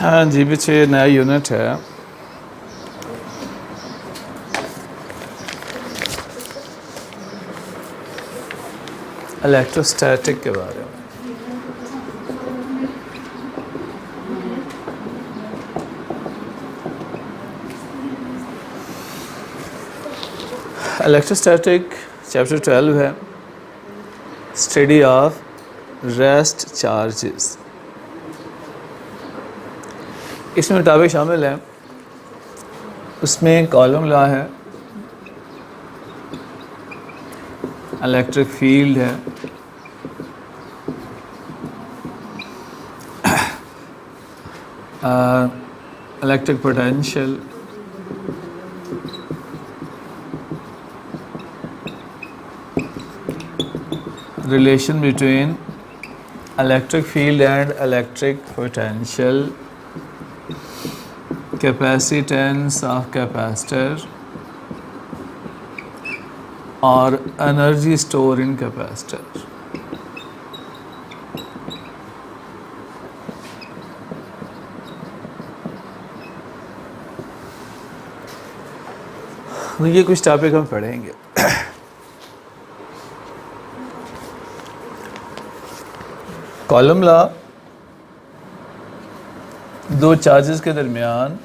हाँ जी, पीछे नया यूनिट है। इलेक्ट्रोस्टैटिक के बारे में। इलेक्ट्रोस्टैटिक चैप्टर 12 है, स्टडी ऑफ रेस्ट चार्जेस। इसमें टॉपिक शामिल है, उसमें कॉलम लॉ है, इलेक्ट्रिक फील्ड है, electric potential, relation between electric field and electric potential, capacitance of capacitor और energy store in capacitor। ये कुछ टॉपिक हम पढ़ेंगे। कॉलम लॉ दो चार्जेस के दरमियान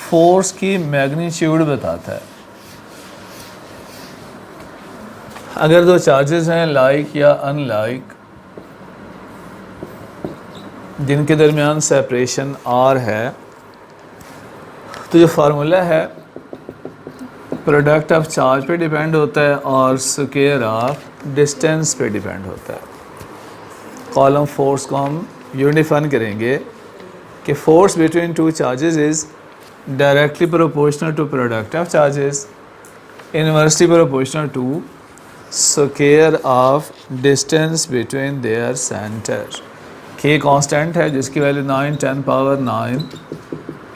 फोर्स की मैग्नीट्यूड बताता है। अगर दो चार्जेस हैं लाइक या अनलाइक, जिनके दरमियान सेपरेशन आर है, तो जो फार्मूला है प्रोडक्ट ऑफ चार्ज पे डिपेंड होता है और स्क्वायर ऑफ डिस्टेंस पे डिपेंड होता है। कॉलम फोर्स को हम यूनिफाइन करेंगे कि force between two charges is directly proportional to product of charges, inversely proportional to square of distance between their centre. के कांस्टेंट है जिसकी value 9 10 power 9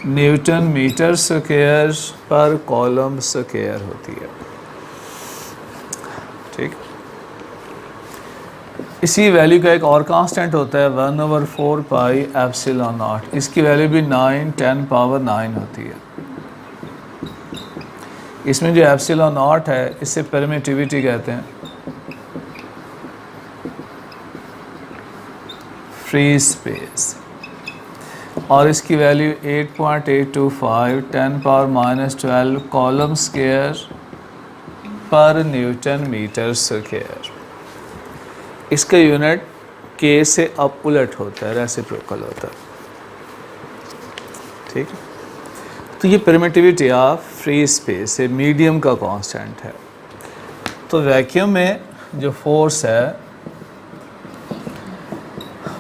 newton metre square पर कॉलम स्क्वायर होती है। ठीक, इसी वैल्यू का एक और कांस्टेंट होता है 1/4 पाई एप्सिलॉन नॉट। इसकी वैल्यू भी 9 10 पावर 9 होती है। इसमें जो एप्सिलॉन नॉट है इससे परमिटिविटी कहते हैं, फ्री स्पेस, और इसकी वैल्यू 8.825 10 पावर -12 कॉलम स्क्वायर पर न्यूटन मीटर स्क्वायर। इसका यूनिट के से अब उलट होता है, रेसिप्रोकल होता है। ठीक है, तो ये परमिटिविटी ऑफ फ्री स्पेस है, मीडियम का कांस्टेंट है। तो वैक्यूम में जो फोर्स है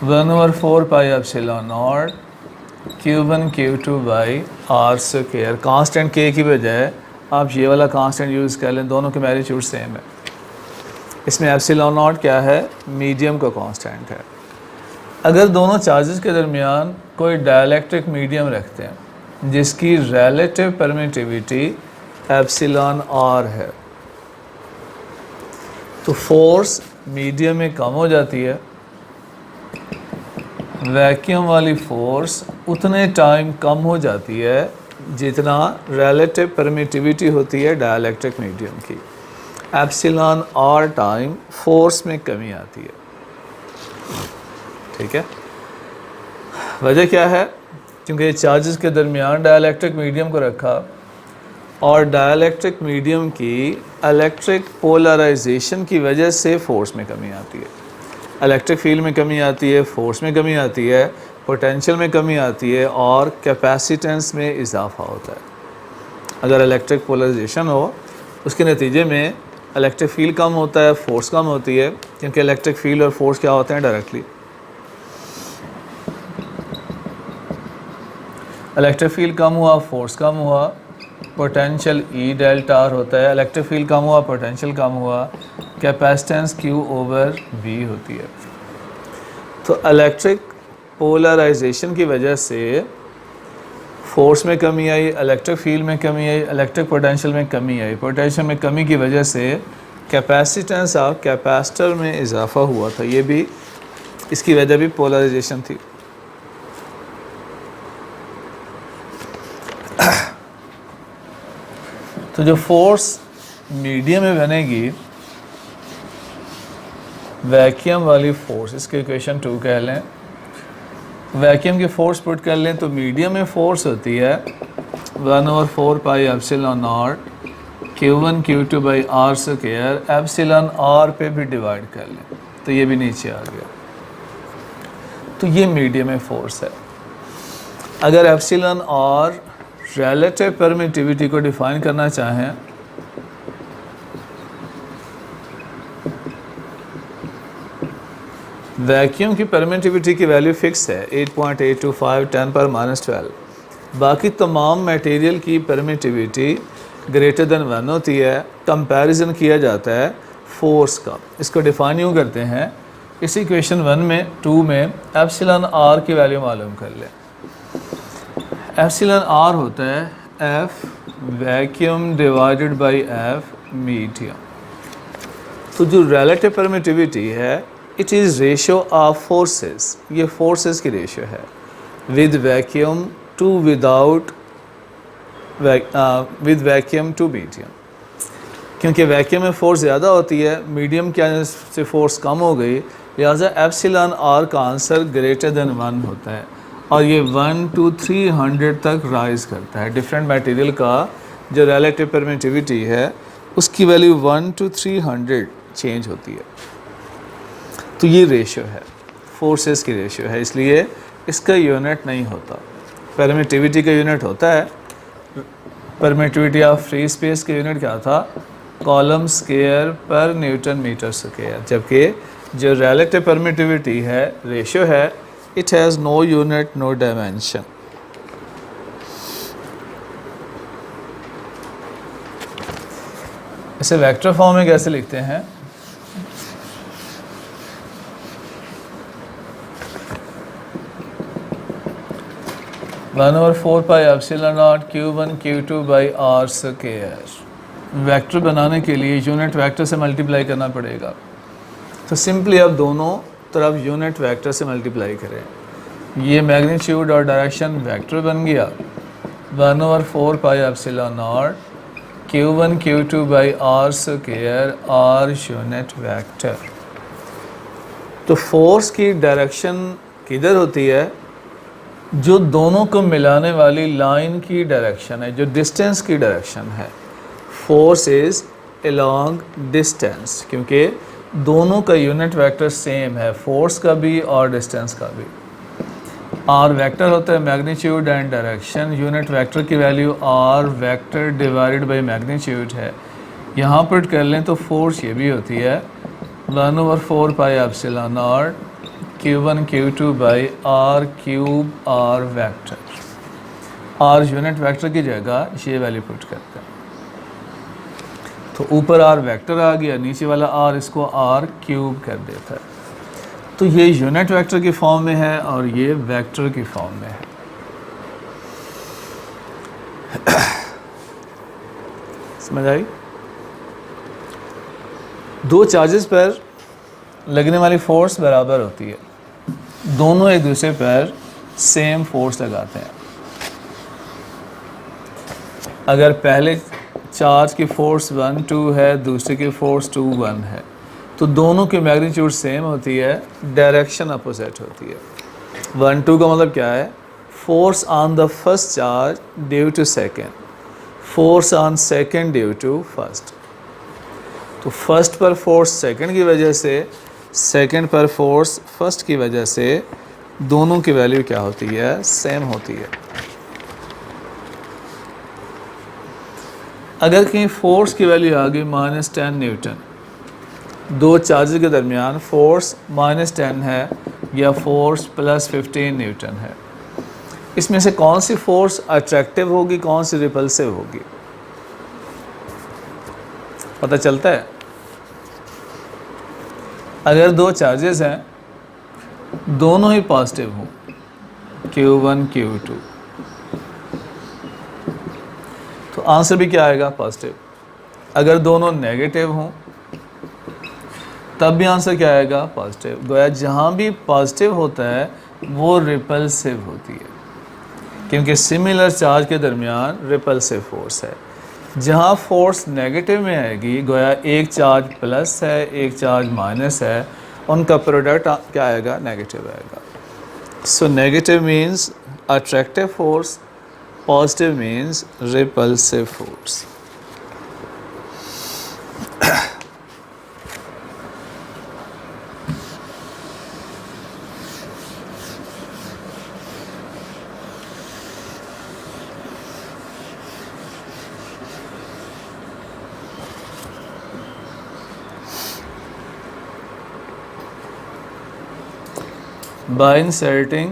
1/4 pi epsilon naught Q1 Q2 by r square. Constant K की बजाय आप ये वाला कांस्टेंट यूज़ कर लें, दोनों के मैग्नीट्यूड सेम है। इसमें एप्सिलॉन नॉट क्या है, मीडियम का कांस्टेंट है। अगर दोनों चार्जेस के दरमियान कोई डाइलेक्ट्रिक मीडियम रखते हैं जिसकी रिलेटिव परमिटिविटी एप्सिलॉन आर है, तो फोर्स मीडियम में कम हो जाती है। वैक्यूम वाली फोर्स उतने टाइम कम हो जाती है जितना रिलेटिव परमिटिविटी होती है डाइलेक्ट्रिक मीडियम की। एप्सिलॉन आर टाइम फोर्स में कमी आती है। ठीक है, वजह क्या है, क्योंकि चार्जेस के दरमियान डाइलेक्ट्रिक मीडियम को रखा और डाइलेक्ट्रिक मीडियम की इलेक्ट्रिक पोलराइजेशन की वजह से फोर्स में कमी आती है। इलेक्ट्रिक फील्ड में कमी आती है, फोर्स में कमी आती है, पोटेंशियल में कमी आती है और कैपेसिटेंस में इजाफा होता है। अगर इलेक्ट्रिक पोलराइजेशन हो उसके नतीजे में इलेक्ट्रिक फील्ड कम होता है, फोर्स कम होती है, क्योंकि इलेक्ट्रिक फील्ड और फोर्स क्या होते हैं, डायरेक्टली। इलेक्ट्रिक फील्ड कम हुआ, फोर्स कम हुआ, पोटेंशियल ई डेल्टा आर होता है। इलेक्ट्रिक फील्ड कम हुआ, पोटेंशियल कम हुआ, कैपेसिटेंस Q/V होती है। तो इलेक्ट्रिक पोलराइजेशन की वजह से फोर्स में कमी आई, इलेक्ट्रिक फील्ड में कमी आई, इलेक्ट्रिक पोटेंशियल में कमी आई। पोटेंशियल में कमी की वजह से कैपेसिटेंस ऑफ कैपेसिटर में इजाफा हुआ था, ये भी इसकी वजह भी पोलराइजेशन थी। तो जो फोर्स मीडियम में बनेगी वैक्यूम वाली फोर्स, इसके इक्वेशन 2 कह लें, वैक्यूम की फोर्स पुट कर लें तो मीडियम में फोर्स होती है 1/4 pi epsilon naught Q1 Q2 by r square, epsilon r पे भी डिवाइड कर लें तो ये भी नीचे आ गया। तो ये मीडियम में फोर्स है। अगर एप्सिलॉन आर रिलेटिव परमिटिविटी को डिफाइन करना चाहें वैक्यूम की परमिटिविटी की वैल्यू फिक्स है 8.825 10⁻12। बाकी तमाम मटेरियल की परमिटिविटी ग्रेटर देन 1 होती है। कंपैरिजन किया जाता है फोर्स का। इसको डिफाइन यूँ करते हैं, इस इक्वेशन 2 में एप्सिलॉन आर की वैल्यू मालूम कर लें। एप्सिलॉन आर होता है F vacuum divided by F medium. तो जो रिलेटिव परमिटिविटी है it is ratio of forces, ये फोर्सेस की रेशियो है with vacuum to without with vacuum to medium. क्योंकि वैक्यूम में फोर्स ज़्यादा होती है, मीडियम के आने से फोर्स कम हो गई, लिहाजा एप्सिलॉन आर का आंसर ग्रेटर देन 1 होता है और ये 1 to 300 तक राइज करता है। डिफरेंट मटेरियल का जो रिलेटिव परमिटिविटी है उसकी वैल्यू 1 to 300 चेंज होती है। तो ये रेशियो है, फोर्सेस की रेशियो है, इसलिए इसका यूनिट नहीं होता। परमिटिविटी का यूनिट होता है, परमिटिविटी ऑफ फ्री स्पेस का यूनिट क्या था, कॉलम स्क्वायर पर न्यूटन मीटर स्क्वायर, जबकि जो रिलेटिव परमिटिविटी है रेशियो है it has no unit no dimension. इसे वेक्टर फॉर्म में कैसे लिखते हैं, one over 4 pi epsilon naught Q1 Q2 by r square. Vector बनाने के लिए यूनिट वेक्टर से मल्टीप्लाई करना पड़ेगा, तो सिंपली अब दोनों तरफ यूनिट वेक्टर से मल्टीप्लाई करें। ये मैग्नीट्यूड और डायरेक्शन वेक्टर बन गया 1 over 4 pi epsilon naught Q1 Q2 by r square, r unit vector. तो फोर्स की डायरेक्शन किधर होती है, जो दोनों को मिलाने वाली लाइन की डायरेक्शन है, जो डिस्टेंस की डायरेक्शन है। फोर्स इज़ अलोंग डिस्टेंस, क्योंकि दोनों का यूनिट वेक्टर सेम है, फोर्स का भी और डिस्टेंस का भी। आर वेक्टर होता है magnitude and direction, unit vector की value R vector divided by magnitude है। यहाँ पर कर लें तो फोर्स ये भी होती है 1 over 4 pi epsilon naught Q1 Q2 by r cube r vector. R unit vector की जगह ये वैल्यू पुट करते हैं, तो ऊपर आर वेक्टर आ गया, नीचे वाला आर इसको आर क्यूब कर देता है। तो ये यूनिट वेक्टर की फॉर्म में है और ये वेक्टर की फॉर्म में है। समझ आई? दो चार्जेस पर लगने वाली फोर्स बराबर होती है, दोनों एक दूसरे पर सेम फोर्स लगाते हैं। अगर पहले चार्ज की फोर्स 1 2 है, दूसरे की फोर्स 2 1 है, तो दोनों की मैग्नीट्यूड सेम होती है, डायरेक्शन अपोजिट होती है। 1 2 का मतलब क्या है, force on the first charge due to second, force on second due to first. तो फर्स्ट पर फोर्स सेकेंड की वजह से, सेकेंड पर फोर्स फर्स्ट की वजह से, दोनों की वैल्यू क्या होती है, सेम होती है। अगर कहीं फोर्स की वैल्यू आ गई -10 न्यूटन, दो चार्जेस के दरमियान फोर्स -10 है या फोर्स +15 न्यूटन है, इसमें से कौन सी फोर्स अट्रैक्टिव होगी, कौन सी रिपल्सिव होगी, पता चलता है? अगर दो चार्जेस हैं, दोनों ही पॉजिटिव हों, Q1 Q2, तो आंसर भी क्या आएगा, पॉजिटिव। अगर दोनों नेगेटिव हों तब भी आंसर क्या आएगा? पॉजिटिव। गोया जहाँ भी पॉजिटिव होता है वो रिपल्सिव होती है, क्योंकि सिमिलर चार्ज के दरमियान रिपल्सिव फोर्स है। जहाँ फोर्स नेगेटिव में आएगी, गोया एक चार्ज प्लस है एक चार्ज माइनस है, उनका प्रोडक्ट क्या आएगा? नेगेटिव आएगा। So negative means attractive force, positive means repulsive force. By inserting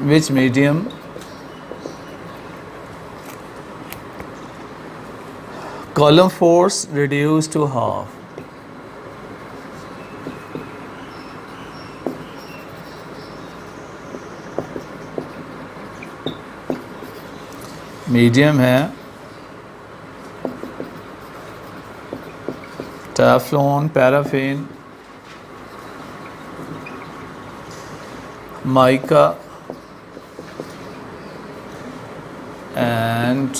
which medium column force reduced to half. Medium है Teflon, paraffin, mica and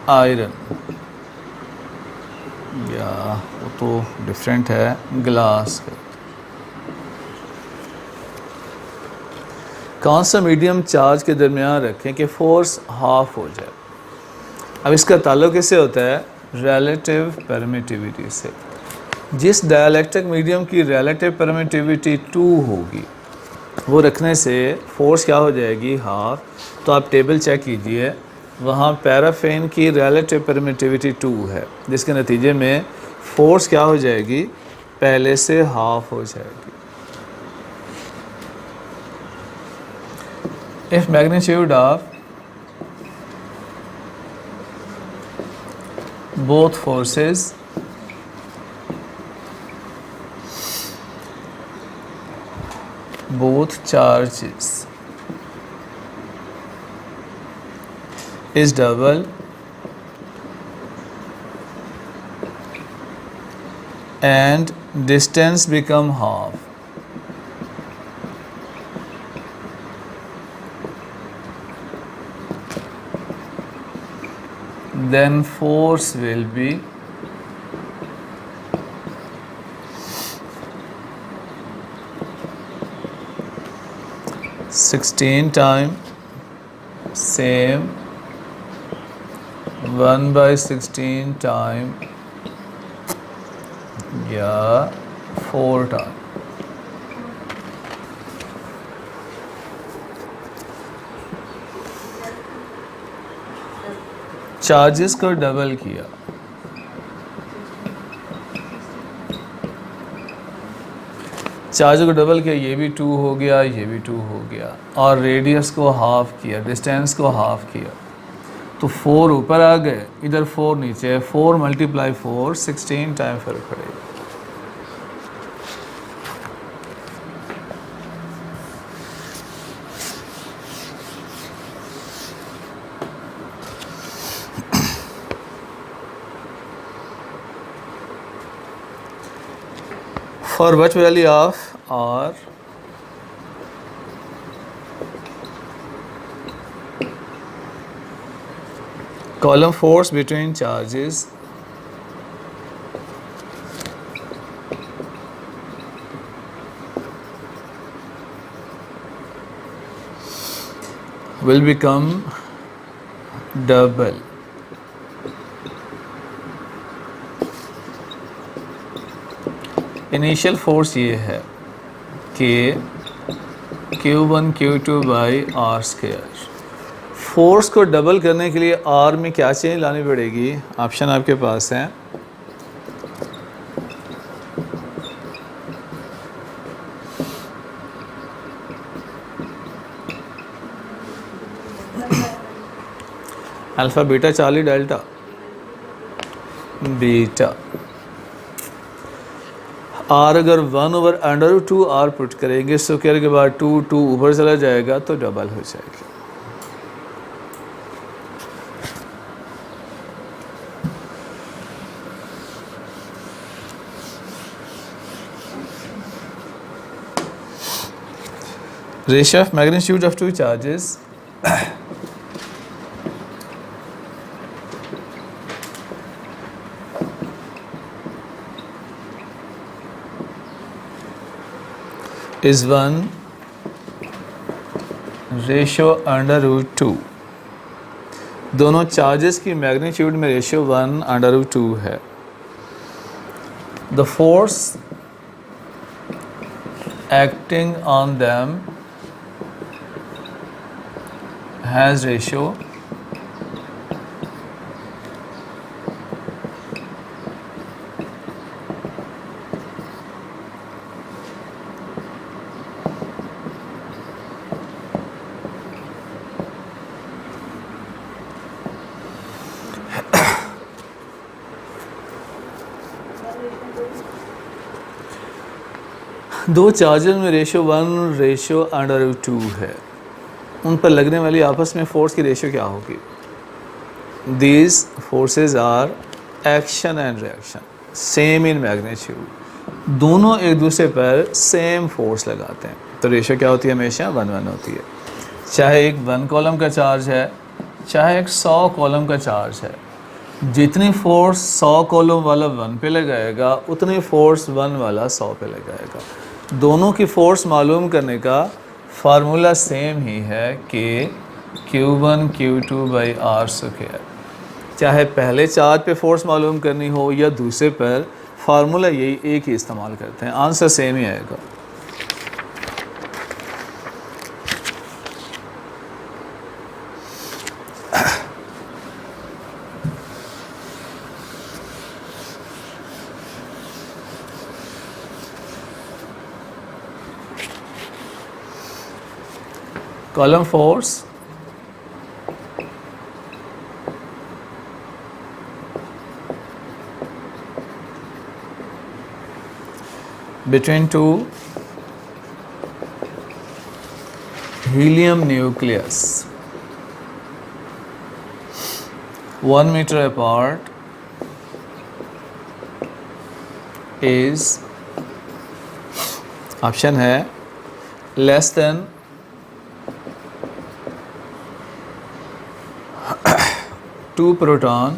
iron, या वो तो डिफरेंट है ग्लास का। कौन सा मीडियम चार्ज के दरमियान रखें कि फोर्स हाफ हो जाए? अब इसका ताल्लुक किससे होता है? रिलेटिव परमिटिविटी से। जिस डाइलेक्ट्रिक मीडियम की रिलेटिव परमिटिविटी 2 होगी वो रखने से फोर्स क्या हो जाएगी? हाफ। तो आप टेबल चेक कीजिए, वहाँ पैराफिन की रिलेटिव परमिटिविटी 2 है, जिसके नतीजे में फोर्स क्या हो जाएगी? पहले से हाफ हो जाएगी। If magnitude of both forces both charges is double and distance become half, then force will be (16 times same 1/16 time या 4 टाइम। चार्जेस को डबल किया, चार्ज को डबल किया, ये भी 2 हो गया, ये भी 2 हो गया, और रेडियस को हाफ किया, डिस्टेंस को हाफ किया, तो 4 ऊपर आ गए, इधर 4 नीचे है। 4 × 4 16 टाइम फर्क पड़ेगा। For which value of R column force between charges will become double initial force ये है कि Q1 Q2 by r square. Force को डबल करने के लिए आर में क्या चेंज लानी पड़ेगी? ऑप्शन आपके पास है। Alpha beta Charlie delta beta. R अगर 1/√2 आर पुट करेंगे, स्क्वायर के बाद 2 ऊपर चला जाएगा तो डबल हो जाएगी। Ratio of magnitude of two charges is 1 ratio under root 2. दोनों चार्जेस की मैग्नीट्यूड में रेशियो 1 अंडर रूट 2 है. The force acting on them has ratio दो चार्जर में रेशियो 1 रेशियो अंडर रूट 2 है. उन पर लगने वाली आपस में फोर्स की रेशियो क्या होगी? These forces are action and reaction same in magnitude. दोनों एक दूसरे पर सेम फोर्स लगाते हैं तो रेशियो क्या होती है? हमेशा 1-1 होती है. चाहे एक 1 कॉलम का चार्ज है चाहे एक 100 कॉलम का चार्ज है, जितनी फोर्स 100 कॉलम वाला 1 पे लगाएगा उतनी फोर्स 1 वाला 100 पे लगाएगा. दोनों की फोर्स मालूम करने का फार्मूला सेम ही है कि Q1 Q2 by r square. चाहे पहले चार्ज पे फोर्स मालूम करनी हो या दूसरे पर, फार्मूला यही एक ही इस्तेमाल करते हैं, आंसर सेम ही आएगा. column force between two helium nucleus 1 meter apart is option है less than 2 proton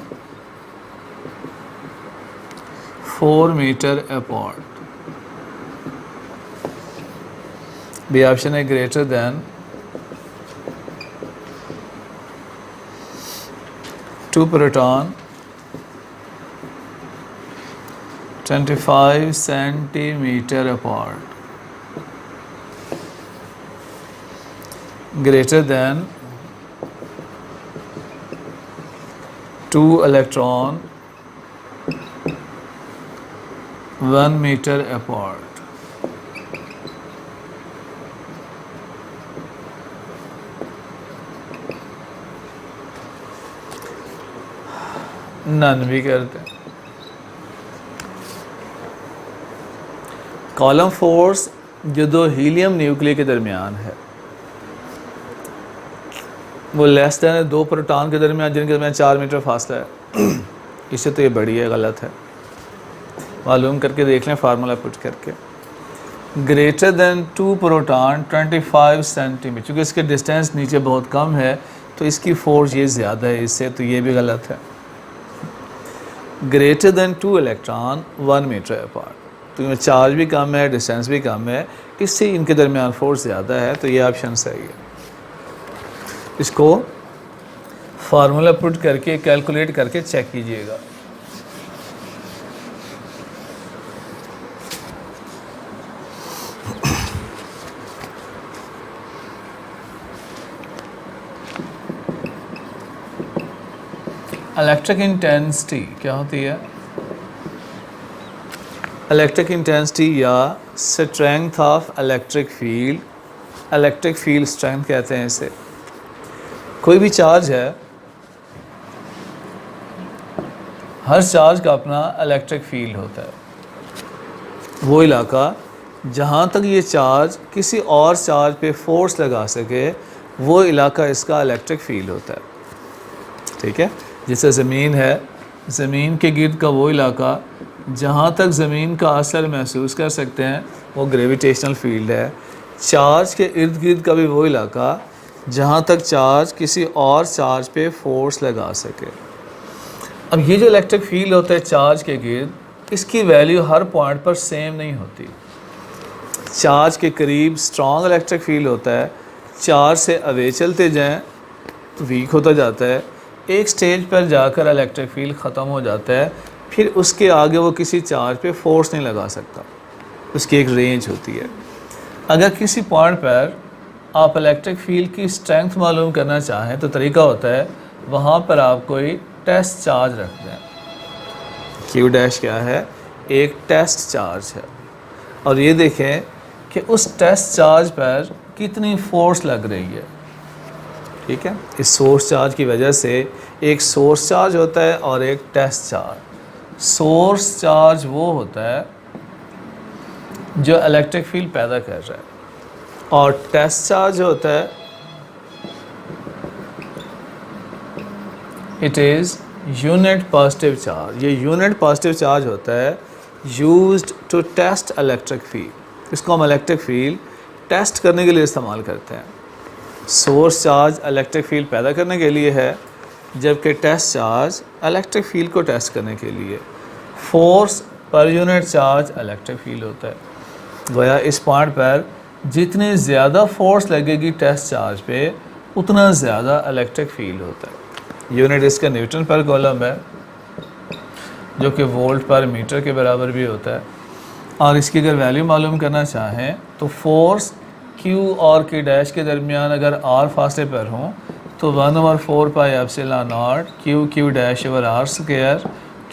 4 meter apart. B option है greater than 2 proton 25 centimeter apart, greater than 2 electron 1 meter apart. None भी करते हैं. कॉलम फोर्स जो दो helium nuclear के दरमियान है वो लेस दैन 2 प्रोटॉन के दरमियान, जिनके दरमियान 4 मीटर फासला है. इससे तो ये बड़ी है, गलत है. मालूम करके देख लें फार्मूला पुट करके. ग्रेटर देन 2 प्रोटॉन 25 सेंटीमीटर, चूँकि इसके डिस्टेंस नीचे बहुत कम है तो इसकी फोर्स ये ज़्यादा है इससे, तो ये भी गलत है. Greater than 2 electron 1 metre apart, तो इनमें चार्ज भी कम है, डिस्टेंस भी कम है, इससे इनके दरमियान फोर्स ज़्यादा है, तो ये ऑप्शन सही है. इसको फार्मूला पुट करके कैलकुलेट करके चेक कीजिएगा. इलेक्ट्रिक इंटेंसिटी क्या होती है? इलेक्ट्रिक इंटेंसिटी या strength of electric field, electric field strength कहते हैं इसे. कोई भी चार्ज है, हर चार्ज का अपना इलेक्ट्रिक फील्ड होता है. वो इलाका जहाँ तक ये चार्ज किसी और चार्ज पे फोर्स लगा सके वो इलाका इसका इलेक्ट्रिक फील्ड होता है. ठीक है, जैसे ज़मीन है, ज़मीन के गिर्द का वो इलाका जहाँ तक ज़मीन का असर महसूस कर सकते हैं वो ग्रेविटेशनल फील्ड है. चार्ज के इर्द गिर्द का भी वो इलाका जहाँ तक चार्ज किसी और चार्ज पे फोर्स लगा सके। अब ये जो इलेक्ट्रिक फील्ड होता है चार्ज के गिर्द, इसकी वैल्यू हर पॉइंट पर सेम नहीं होती। चार्ज के करीब स्ट्रॉन्ग इलेक्ट्रिक फील्ड होता है, चार्ज से अवे चलते जाएं तो वीक होता जाता है, एक स्टेज पर जाकर इलेक्ट्रिक फील्ड ख़त्म हो जाता है, फिर उसके आगे वो किसी चार्ज पे फोर्स नहीं लगा सकता, उसकी एक रेंज होती है। अगर किसी पॉइंट पर आप इलेक्ट्रिक फील्ड की स्ट्रेंथ मालूम करना चाहें तो तरीका होता है वहाँ पर आप कोई टेस्ट चार्ज रख दें। क्यू डैश क्या है? एक टेस्ट चार्ज है, और ये देखें कि उस टेस्ट चार्ज पर कितनी फोर्स लग रही है। ठीक है, इस सोर्स चार्ज की वजह से एक सोर्स चार्ज होता है और एक टेस्ट चार्ज। सोर्स चार्ज वो होता है जो इलेक्ट्रिक फील्ड पैदा कर रहा है, और टेस्ट चार्ज होता है it is unit positive charge. ये यूनिट पॉजिटिव चार्ज होता है used to test electric field. इसको हम इलेक्ट्रिक फील्ड टेस्ट करने के लिए इस्तेमाल करते हैं। सोर्स चार्ज इलेक्ट्रिक फील्ड पैदा करने के लिए है, जबकि टेस्ट चार्ज इलेक्ट्रिक फील्ड को टेस्ट करने के लिए। Force per unit charge electric field होता है। गोया इस पॉइंट पर जितनी ज़्यादा फोर्स लगेगी टेस्ट चार्ज पे, उतना ज़्यादा इलेक्ट्रिक फील्ड होता है। यूनिट इसका न्यूटन पर कूलम है, जो कि वोल्ट पर मीटर के बराबर भी होता है। और इसकी अगर वैल्यू मालूम करना चाहें तो फोर्स Q और K डैश के दरमियान अगर R फासले पर हों तो 1/4 pi epsilon not Q dash over R square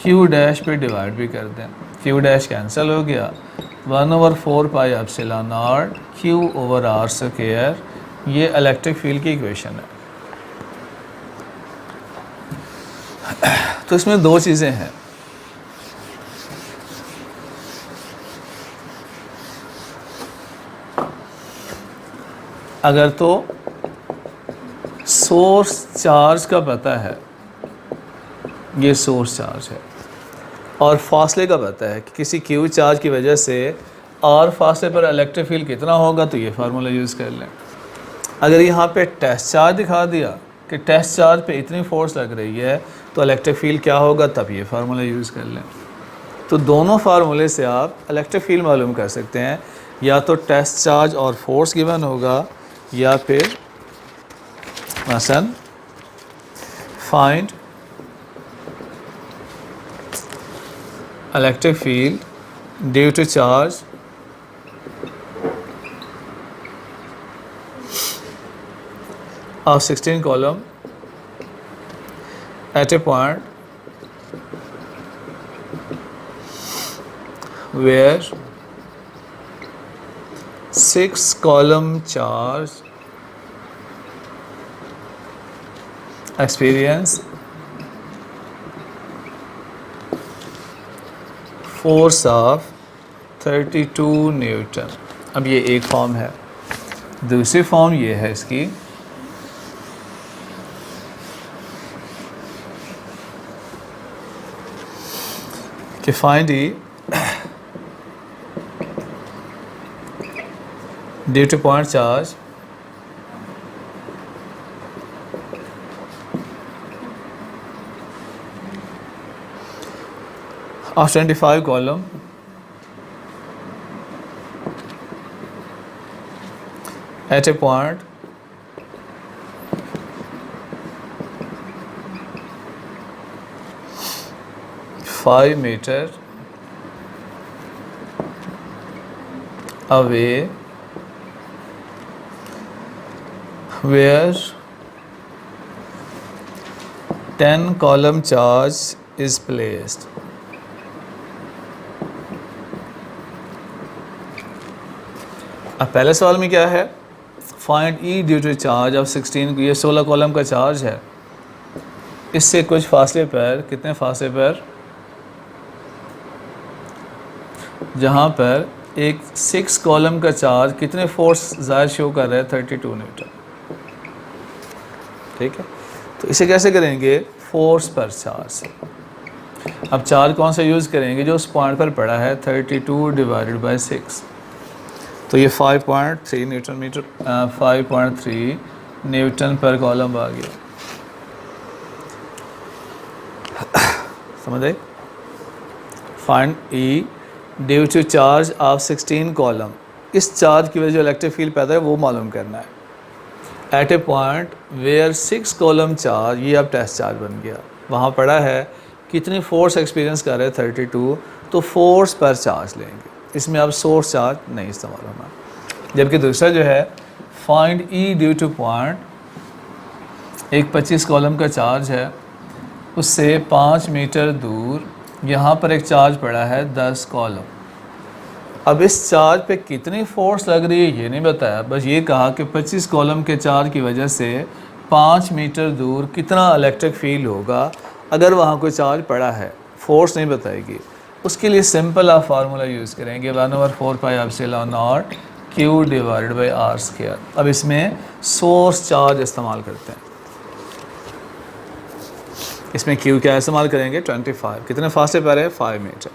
Q dash पे डिवाइड भी कर दें। Q डैश कैंसिल हो गया, 1/4 pi epsilon not Q over R square. ये इलेक्ट्रिक फील्ड की इक्वेशन है। तो इसमें दो चीज़ें हैं। अगर तो सोर्स चार्ज का पता है, ये सोर्स चार्ज है, और फासले का पता है कि किसी क्यू चार्ज की वजह से आर फासले पर इलेक्ट्रिक फील्ड कितना होगा, तो ये फार्मूला यूज़ कर लें। अगर यहाँ पे टेस्ट चार्ज दिखा दिया कि टेस्ट चार्ज पे इतनी फोर्स लग रही है तो इलेक्ट्रिक फील्ड क्या होगा, तब ये फार्मूला यूज़ कर लें। तो दोनों फार्मूले से आप इलेक्ट्रिक फील्ड मालूम कर सकते हैं, या तो टेस्ट चार्ज और फोर्स गिवन होगा, या फिर मसलन find electric field due to charge of 16 column at a point where 6 column charge experience force of 32 Newton. अब ये एक फॉर्म है। दूसरी फॉर्म ये है इसकी कि find E due to point charge of 25 column at a point meter away where 10 column charge is placed। अब पहले सवाल में क्या है, find E due to charge of 16। ये 16 कॉलम का चार्ज है, इससे कुछ फासले पर, कितने फासले पर, जहाँ पर एक 6 कॉलम का चार्ज कितने फोर्स ज़ाहिर शो कर रहा है, 32 न्यूटन। ठीक है, तो इसे कैसे करेंगे, फोर्स पर चार्ज। अब चार्ज कौन सा यूज़ करेंगे, जो उस पॉइंट पर पड़ा है, 32 डिवाइडेड बाय 6। तो ये 5.3 न्यूटन मीटर 5.3 न्यूटन पर कॉलम आ गया। समझ आई? Find E due to charge of 16 coulomb. इस चार्ज की वजह जो इलेक्ट्रिक फील्ड पैदा है वो मालूम करना है। At a point where 6 Coulomb charge, ये अब टेस्ट चार्ज बन गया। वहाँ पड़ा है कितनी फोर्स एक्सपीरियंस कर रहे हैं 32, तो फोर्स पर चार्ज लेंगे। इसमें अब सोर्स चार्ज नहीं इस्तेमाल होना। जबकि दूसरा जो है find E due two point, एक 25 कॉलम का चार्ज है, उससे 5 मीटर दूर यहाँ पर एक चार्ज पड़ा है 10 कॉलम। अब इस चार्ज पे कितनी फोर्स लग रही है ये नहीं बताया, बस ये कहा कि 25 कॉलम के चार्ज की वजह से 5 मीटर दूर कितना इलेक्ट्रिक फील्ड होगा अगर वहाँ कोई चार्ज पड़ा है। फोर्स नहीं बताएगी। उसके लिए सिंपल आप फार्मूला यूज़ करेंगे 1/4 pi epsilon not Q divided by R square. अब इसमें सोर्स चार्ज इस्तेमाल करते हैं। इसमें Q क्या इस्तेमाल करेंगे 25। कितने फासले पर है 5 मीटर।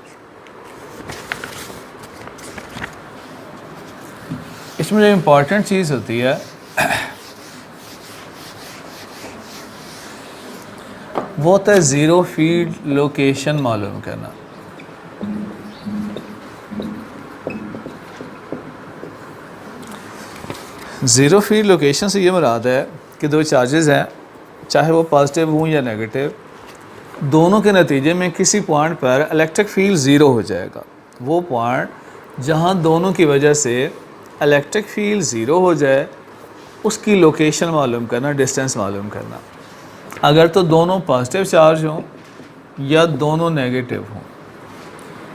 इसमें जो इम्पॉर्टेंट चीज़ होती है वो होता है ज़ीरो फील्ड लोकेशन मालूम करना। ज़ीरो फील्ड लोकेशन से ये मुराद है कि दो चार्जेस हैं, चाहे वो पॉजिटिव हों या नेगेटिव, दोनों के नतीजे में किसी पॉइंट पर इलेक्ट्रिक फील्ड ज़ीरो हो जाएगा। वो पॉइंट जहाँ दोनों की वजह से इलेक्ट्रिक फील्ड ज़ीरो हो जाए उसकी लोकेशन मालूम करना, डिस्टेंस मालूम करना। अगर तो दोनों पॉजिटिव चार्ज हों या दोनों नेगेटिव हों।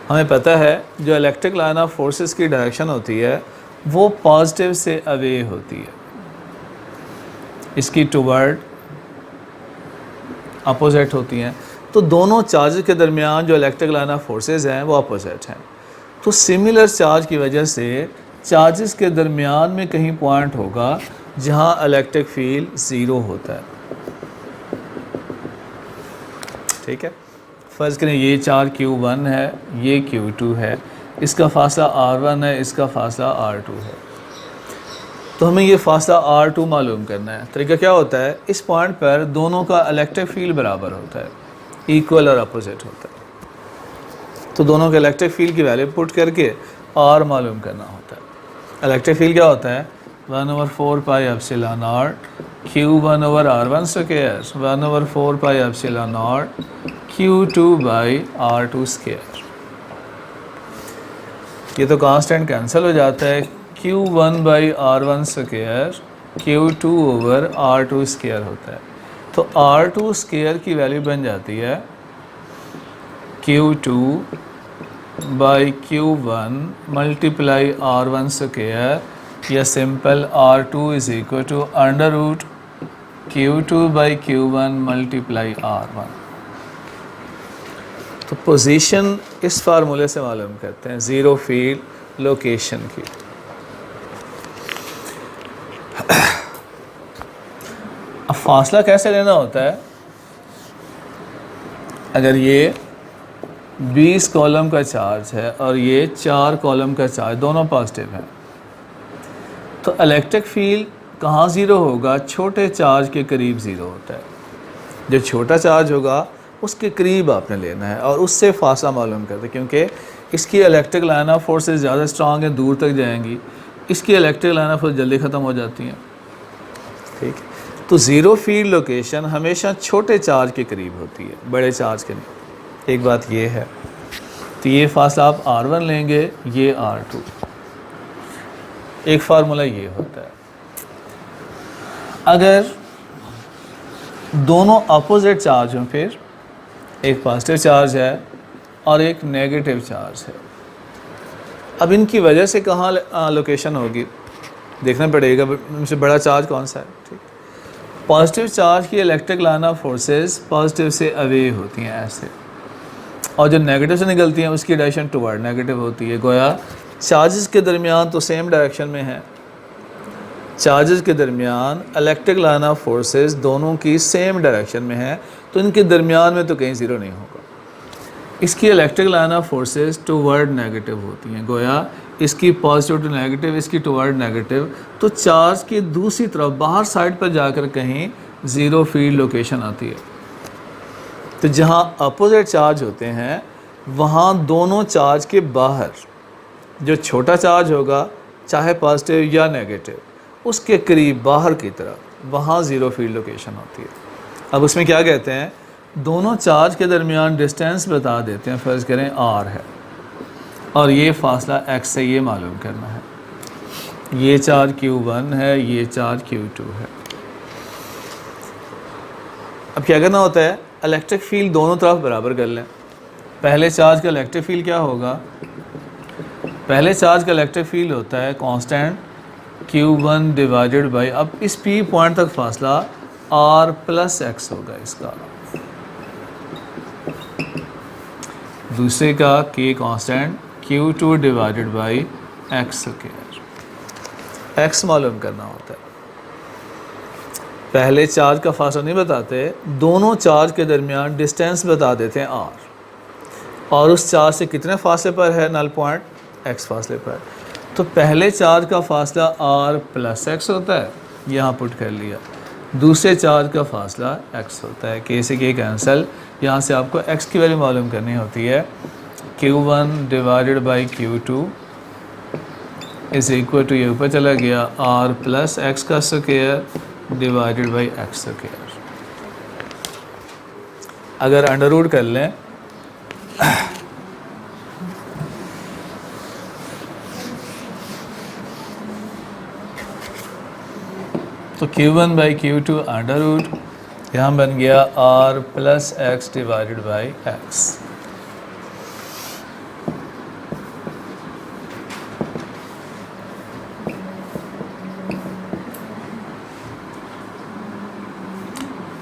हमें पता है जो इलेक्ट्रिक लाइन ऑफ फोर्सेस की डायरेक्शन होती है वो पॉजिटिव से अवे होती है, इसकी टुवर्ड अपोजिट होती हैं। तो दोनों चार्ज के दरमियान जो इलेक्ट्रिक लाइन ऑफ फोर्सेस हैं वो अपोजिट हैं। तो सिमिलर चार्ज की वजह से चार्जेस के दरमियान में कहीं पॉइंट होगा जहां इलेक्ट्रिक फील्ड ज़ीरो होता है। ठीक है, फ़र्ज़ करें ये चार्ज Q1 है, ये Q2 है, इसका फासला R1 है, इसका फासला R2 है। तो हमें ये फासला R2 मालूम करना है। तरीका क्या होता है, इस पॉइंट पर दोनों का इलेक्ट्रिक फील्ड बराबर होता है, इक्वल और अपोजिट होता है। तो दोनों के इलेक्ट्रिक फील्ड की वैल्यू पुट करके R मालूम करना होता है। इलेक्ट्रिक फील्ड क्या होता है 1/4 pi epsilon naught Q1 over R1 square, 1/4 pi epsilon not Q2 by R2 square. ये तो कांस्टेंट कैंसिल हो जाता है। Q1 by R1 square Q2 over R2 square होता है। तो R2 स्क्वायर की वैल्यू बन जाती है Q2 by Q1 multiply R1 square, या simple R2 is equal to under root Q2 by Q1 multiply R1। तो पोजीशन इस फार्मूले से मालूम करते हैं ज़ीरो फील्ड लोकेशन की। अब फासला कैसे लेना होता है, अगर ये 20 कॉलम का चार्ज है और ये 4 कॉलम का चार्ज, दोनों पॉजिटिव हैं, तो इलेक्ट्रिक फील्ड कहाँ ज़ीरो होगा, छोटे चार्ज के करीब ज़ीरो होता है। जो छोटा चार्ज होगा उसके करीब आपने लेना है और उससे फासला मालूम करते हैं, क्योंकि इसकी इलेक्ट्रिक लाइन ऑफ फोर्सेस ज़्यादा स्ट्रांग है, दूर तक जाएंगी, इसकी इलेक्ट्रिक लाइन ऑफ फोर्स जल्दी ख़त्म हो जाती हैं। ठीक है, तो ज़ीरो फील्ड लोकेशन हमेशा छोटे चार्ज के करीब होती है, बड़े चार्ज के नहीं। एक बात ये है, तो ये फासला आप R1 लेंगे, ये R2। एक फार्मूला ये होता है, अगर दोनों अपोजिट चार्ज हों, फिर एक पॉजिटिव चार्ज है और एक नेगेटिव चार्ज है, अब इनकी वजह से कहाँ लोकेशन होगी देखना पड़ेगा, उनसे बड़ा चार्ज कौन सा है। ठीक, पॉजिटिव चार्ज की electric line of forces positive से अवे होती हैं ऐसे, और जो नेगेटिव से निकलती हैं उसकी डायरेक्शन टुवर्ड नेगेटिव होती है। गोया चार्जेस के दरमियान तो सेम डायरेक्शन में है, चार्जेस के दरमियान इलेक्ट्रिक लाइन ऑफ फोर्सेस दोनों की सेम डायरेक्शन में है, तो इनके दरमियान में तो कहीं ज़ीरो नहीं होगा। इसकी electric line of forces toward negative होती हैं, गोया इसकी पॉजिटिव टू नेगेटिव, इसकी टुवर्ड नेगेटिव। तो चार्ज की दूसरी तरफ बाहर साइड पर जाकर कहीं ज़ीरो फील्ड लोकेशन आती है। तो जहाँ अपोजिट चार्ज होते हैं वहाँ दोनों चार्ज के बाहर जो छोटा चार्ज होगा, चाहे पॉजिटिव या नेगेटिव, उसके करीब बाहर की तरफ वहाँ ज़ीरो फील्ड लोकेशन होती है। अब उसमें क्या कहते हैं, दोनों चार्ज के दरमियान डिस्टेंस बता देते हैं। फ़र्ज़ करें r है और ये फासला x से ये मालूम करना है। ये चार्ज Q1 है, ये चार्ज Q2 है। अब क्या करना होता है, इलेक्ट्रिक फील्ड दोनों तरफ बराबर कर लें। पहले चार्ज का इलेक्ट्रिक फील्ड क्या होगा, पहले चार्ज का इलेक्ट्रिक फील्ड होता है कांस्टेंट Q1 डिवाइडेड बाई, अब इस P पॉइंट तक फासला R प्लस x होगा इसका, दूसरे का K constant Q2 divided by x square. x मालूम करना होता है। पहले चार्ज का फासला नहीं बताते, दोनों चार्ज के दरमियान डिस्टेंस बता देते हैं r, और उस चार्ज से कितने फासले पर है नल पॉइंट, x फासले पर। तो पहले चार्ज का फासला r प्लस x होता है, यहाँ पुट कर लिया। दूसरे चार्ज का फासला x होता है, k से k कैंसिल। यहाँ से आपको x की वैल्यू मालूम करनी होती है, Q1 divided by Q2 is equal to, ये ऊपर चला गया, r प्लस x का square divided by x square. अगर अंडर रूट कर लें तो Q1 by Q2 under root, यहाँ बन गया r plus x divided by x।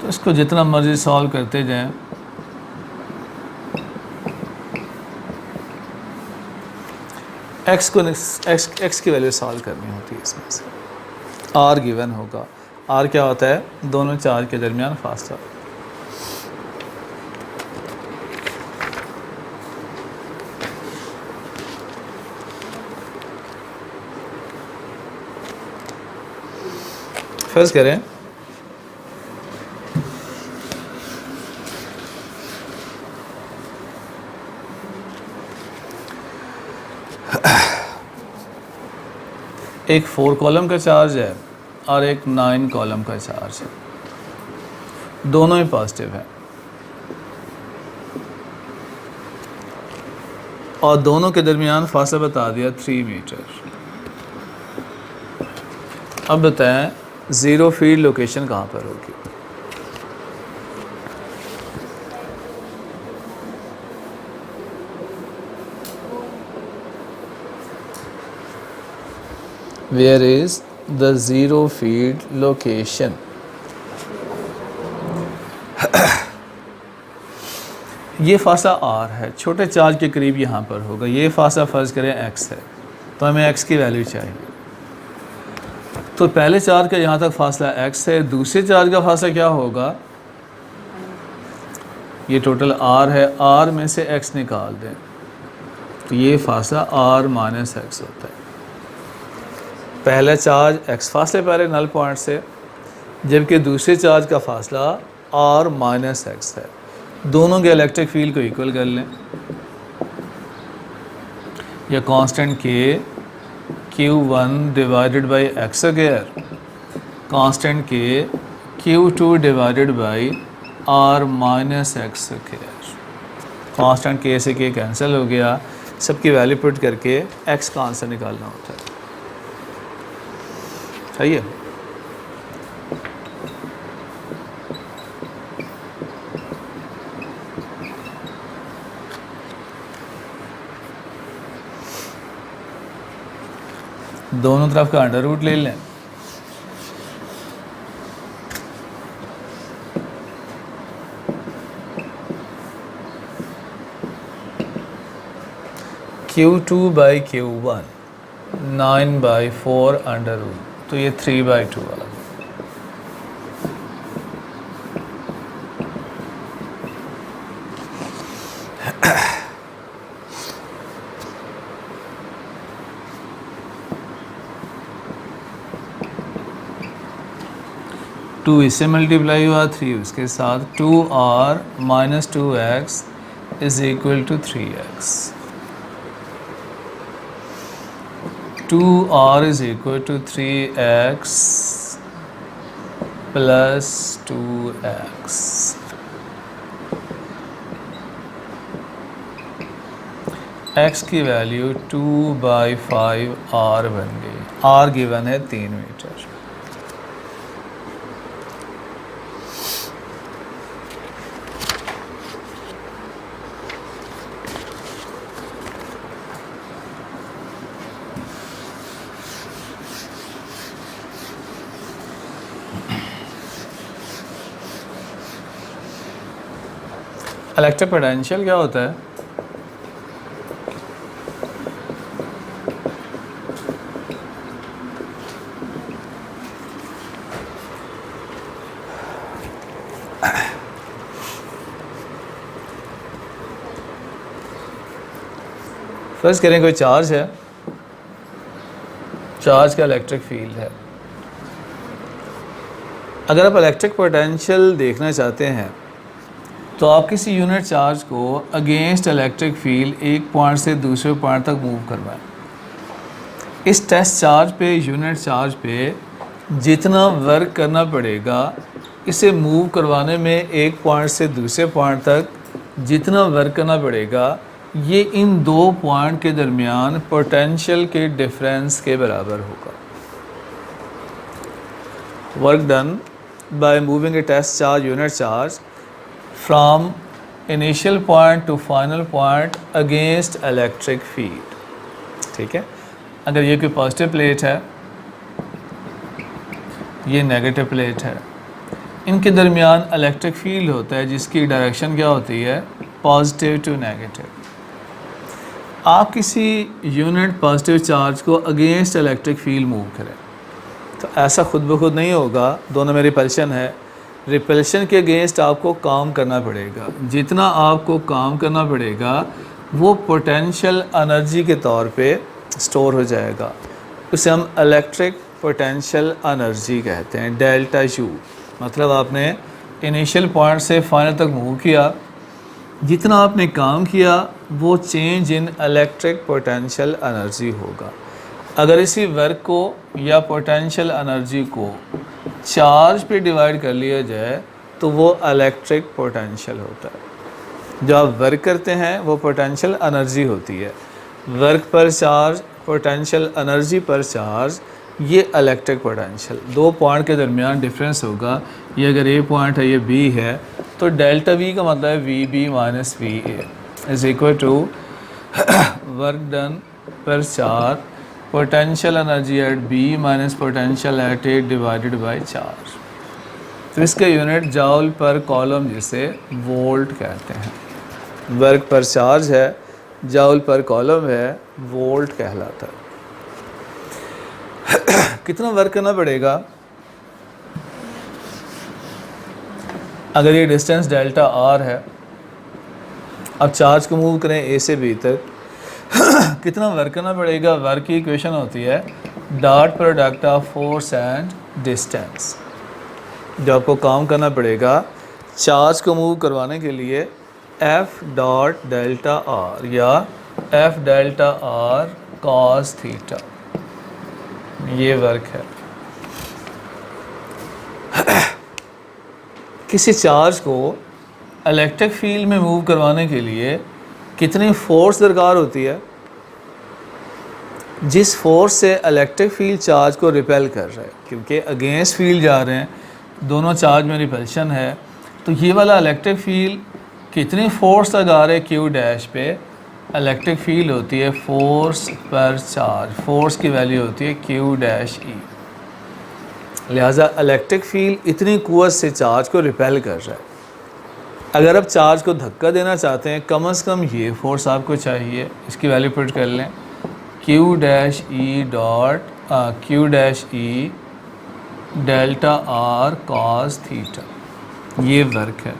तो इसको जितना मर्जी सॉल्व करते जाएं, x की वैल्यू सॉल्व करनी होती है इसमें से। r गिवन होगा, r क्या होता है, दोनों चार्ज के दरमियान फासला। फर्ज करें एक 4 कॉलम का चार्ज है और एक 9 कॉलम का चार्ज है, दोनों ही पॉजिटिव है और दोनों के दरमियान फासला बता दिया 3 मीटर। अब बताएं ज़ीरो फील्ड लोकेशन कहाँ पर होगी। Where is the zero field location? ये फासला r है, छोटे चार्ज के करीब यहाँ पर होगा। ये फासला फ़र्ज़ करें x है, तो हमें x की वैल्यू चाहिए। तो पहले चार्ज का यहाँ तक फासला x है, दूसरे चार्ज का फासला क्या होगा, ये टोटल r है, r में से x निकाल दें तो ये फासला r माइनस x होता है। पहला चार्ज x फासले पर है नल पॉइंट से, जबकि दूसरे चार्ज का फासला r माइनस x है। दोनों के इलेक्ट्रिक फील्ड को इक्वल कर लें, या constant k Q1 divided by x square, constant k Q2 divided by r minus x square. Constant k से k कैंसिल हो गया, सबकी वैल्यू पुट करके x का आंसर निकालना होता है। सही है। दोनों तरफ का अंडर रूट ले लें, Q2 by Q1 9 by 4 under root, तो ये 3/2 वाला। 2 इससे मल्टीप्लाई हुआ, 3 उसके साथ, 2r minus 2x is equal to 3x। 2r is equal to 3x plus 2x। x की वैल्यू 2/5r बन गई। r गिवन है 3 मीटर। इलेक्ट्रिक पोटेंशियल क्या होता है? फर्स्ट करें कोई चार्ज है, चार्ज का इलेक्ट्रिक फील्ड है। अगर आप इलेक्ट्रिक पोटेंशियल देखना चाहते हैं तो आप किसी यूनिट चार्ज को अगेंस्ट इलेक्ट्रिक फील्ड एक पॉइंट से दूसरे पॉइंट तक मूव करवाएं। इस टेस्ट चार्ज पे, यूनिट चार्ज पे जितना वर्क करना पड़ेगा इसे मूव करवाने में एक पॉइंट से दूसरे पॉइंट तक जितना वर्क करना पड़ेगा, ये इन दो पॉइंट के दरमियान पोटेंशियल के डिफरेंस के बराबर होगा। Work done by moving a test charge unit charge from initial point to final point against electric field. ठीक है, अगर ये कोई पॉजिटिव प्लेट है, ये नेगेटिव प्लेट है, इनके दरमियान इलेक्ट्रिक फील्ड होता है जिसकी डायरेक्शन क्या होती है? Positive to negative. आप किसी यूनिट पॉजिटिव चार्ज को अगेंस्ट इलेक्ट्रिक फील्ड मूव करें तो ऐसा खुद ब खुद नहीं होगा, दोनों में रिपल्शन है। रिपल्शन के अगेंस्ट आपको काम करना पड़ेगा। जितना आपको काम करना पड़ेगा वो पोटेंशियल एनर्जी के तौर पे स्टोर हो जाएगा। उसे हम इलेक्ट्रिक पोटेंशियल एनर्जी कहते हैं, डेल्टा यू। मतलब आपने इनिशियल पॉइंट से फाइनल तक मूव किया, जितना आपने काम किया वो change in electric potential energy होगा। अगर इसी वर्क को या पोटेंशियल एनर्जी को चार्ज पे डिवाइड कर लिया जाए तो वो इलेक्ट्रिक पोटेंशियल होता है। जो आप वर्क करते हैं वो पोटेंशियल एनर्जी होती है। वर्क पर चार्ज, पोटेंशियल एनर्जी पर चार्ज, ये इलेक्ट्रिक पोटेंशियल। दो पॉइंट के दरमियान डिफरेंस होगा। ये अगर ए पॉइंट है, ये बी है, तो डेल्टा वी का मतलब है V B minus V A is equal to work done पर charge potential energy at B minus potential at A divided by charge. तो इसका यूनिट जाउल पर कॉलम जिसे वोल्ट कहते हैं। वर्क पर चार्ज है, जाउल पर कॉलम है, वोल्ट कहलाता है। कितना वर्क करना पड़ेगा? अगर ये डिस्टेंस डेल्टा आर है, अब चार्ज को मूव करें ए से बी तक, कितना वर्क करना पड़ेगा? वर्क की इक्वेशन होती है dot product of force and distance. जो आपको काम करना पड़ेगा चार्ज को मूव करवाने के लिए एफ डॉट डेल्टा आर या F delta R cos theta, ये वर्क है। किसी चार्ज को इलेक्ट्रिक फील्ड में मूव करवाने के लिए कितनी फोर्स दरकार होती है? जिस फोर्स से इलेक्ट्रिक फील्ड चार्ज को रिपेल कर रहा है, क्योंकि अगेंस्ट फील्ड जा रहे हैं, दोनों चार्ज में रिपल्शन है, तो ये वाला इलेक्ट्रिक फील्ड कितनी फोर्स तक आ रहा है क्यू डैश पे? इलेक्ट्रिक फील्ड होती है फोर्स पर चार्ज, फोर्स की वैल्यू होती है क्यू डैश ई। लिहाजा इलेक्ट्रिक फील्ड इतनी कुव्वत से चार्ज को रिपेल कर रहा है। अगर आप चार्ज को धक्का देना चाहते हैं, कम से कम ये फोर्स आपको चाहिए। इसकी वैल्यू पुट कर लें, Q dash E dot Q dash ई डेल्टा आर कॉस थीटा, ये वर्क है।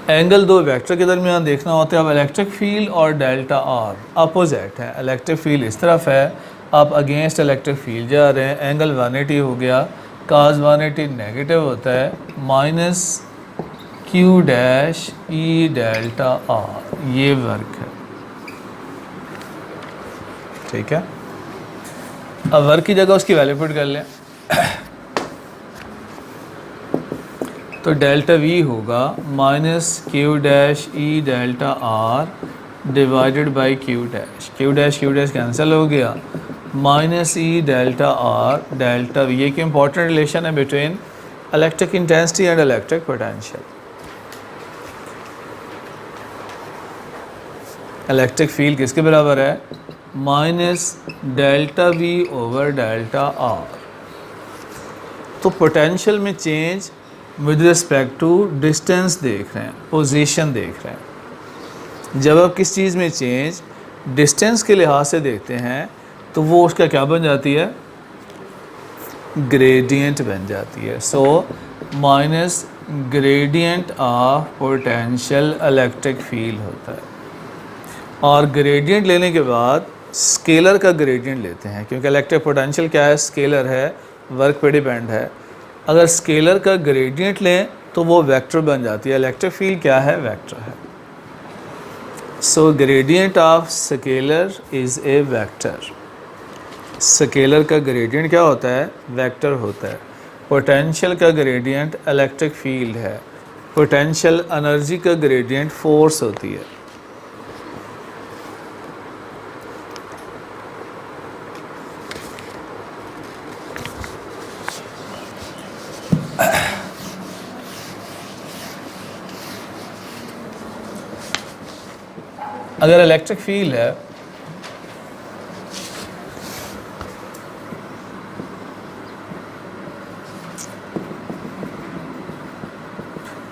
एंगल दो वेक्टर के दरमियान देखना होता है। अब इलेक्ट्रिक फील्ड और डेल्टा आर अपोजिट है। इलेक्ट्रिक फील्ड इस तरफ है, आप अगेंस्ट इलेक्ट्रिक फील्ड जा रहे हैं, एंगल 180 हो गया। cos 180 नेगेटिव होता है minus Q dash E delta R, ये वर्क है, ठीक है। अब वर्क की जगह उसकी वैल्यू पुट कर लें तो डेल्टा V होगा minus Q dash E delta R divided by Q dash cancel हो गया, minus E delta R delta V। ये एक इम्पॉर्टेंट रिलेशन है between electric intensity and electric potential. Electric field किसके बराबर है? Minus delta V over delta R। तो potential में change with respect to distance देख रहे हैं, पोजीशन देख रहे हैं। जब आप किस चीज़ में चेंज डिस्टेंस के लिहाज से देखते हैं तो वो उसका क्या बन जाती है? ग्रेडियंट बन जाती है। So minus gradient of potential electric field होता है। और ग्रेडियंट लेने के बाद स्केलर का ग्रेडियंट लेते हैं, क्योंकि इलेक्ट्रिक पोटेंशियल क्या है? स्केलर है, वर्क पे डिपेंड है। अगर स्केलर का ग्रेडियंट लें तो वो वेक्टर बन जाती है। इलेक्ट्रिक फील्ड क्या है? वेक्टर है। So gradient of scalar is a vector. Scalar का ग्रेडियंट क्या होता है? वेक्टर होता है। पोटेंशियल का ग्रेडियंट इलेक्ट्रिक फील्ड है। पोटेंशियल एनर्जी का ग्रेडियंट फोर्स होती है। अगर इलेक्ट्रिक फील्ड है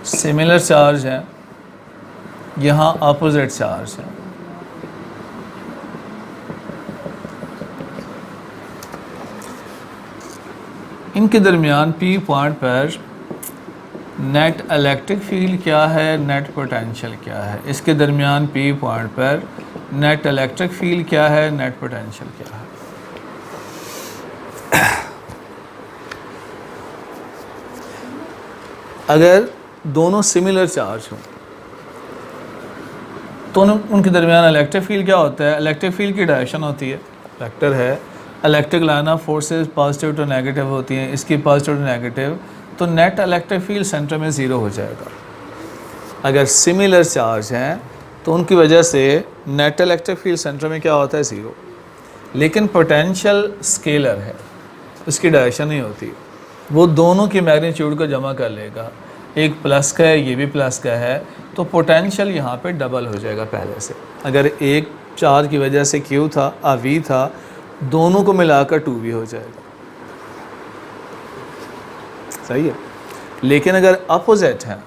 सिमिलर चार्ज है, यहाँ अपोजिट चार्ज है, इनके दरमियान P पॉइंट पर नेट इलेक्ट्रिक फील्ड क्या है, नेट पोटेंशियल क्या है? इसके दरमियान P पॉइंट पर नेट इलेक्ट्रिक फील्ड क्या है, नेट पोटेंशियल क्या है? अगर दोनों सिमिलर चार्ज हों तो उनके दरमियान इलेक्ट्रिक फील्ड क्या होता है? इलेक्ट्रिक फील्ड की डायरेक्शन होती है, वेक्टर है। Electric line of forces positive to negative होती हैं, इसकी पॉजिटिव टू नेगेटिव, तो नेट इलेक्ट्रिक फील्ड सेंटर में ज़ीरो हो जाएगा। अगर सिमिलर चार्ज हैं तो उनकी वजह से नेट इलेक्ट्रिक फील्ड सेंटर में क्या होता है? ज़ीरो। लेकिन पोटेंशियल स्केलर है, उसकी डायरेक्शन नहीं होती, वो दोनों की मैग्नीट्यूड को जमा कर लेगा। एक प्लस का है, ये भी प्लस का है, तो पोटेंशियल यहाँ पे डबल हो जाएगा पहले से। अगर एक चार्ज की वजह से Q था और V था, दोनों को मिलाकर 2V हो जाएगा। सही है। लेकिन अगर अपोजिट है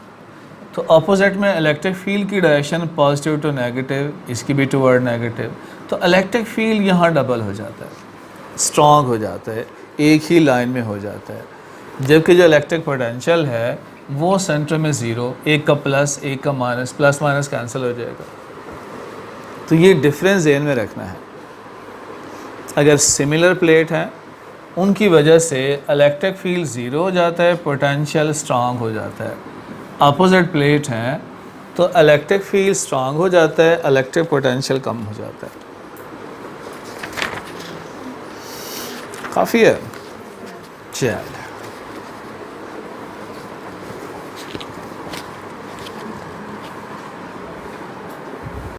तो अपोजिट में इलेक्ट्रिक फील्ड की डायरेक्शन पॉजिटिव टू नेगेटिव, इसकी भी टुवर्ड नेगेटिव, तो इलेक्ट्रिक फील्ड यहाँ डबल हो जाता है, स्ट्रॉन्ग हो जाता है, एक ही लाइन में हो जाता है। जबकि जो इलेक्ट्रिक पोटेंशियल है वो सेंटर में ज़ीरो, एक का प्लस एक का माइनस, प्लस माइनस कैंसिल हो जाएगा। तो ये डिफरेंस ज़हन में रखना है। अगर सिमिलर प्लेट हैं उनकी वजह से इलेक्ट्रिक फील्ड ज़ीरो हो जाता है, पोटेंशियल स्ट्रांग हो जाता है। अपोजिट प्लेट हैं तो इलेक्ट्रिक फील्ड स्ट्रांग हो जाता है, इलेक्ट्रिक पोटेंशियल कम हो जाता है। काफ़ी है। चल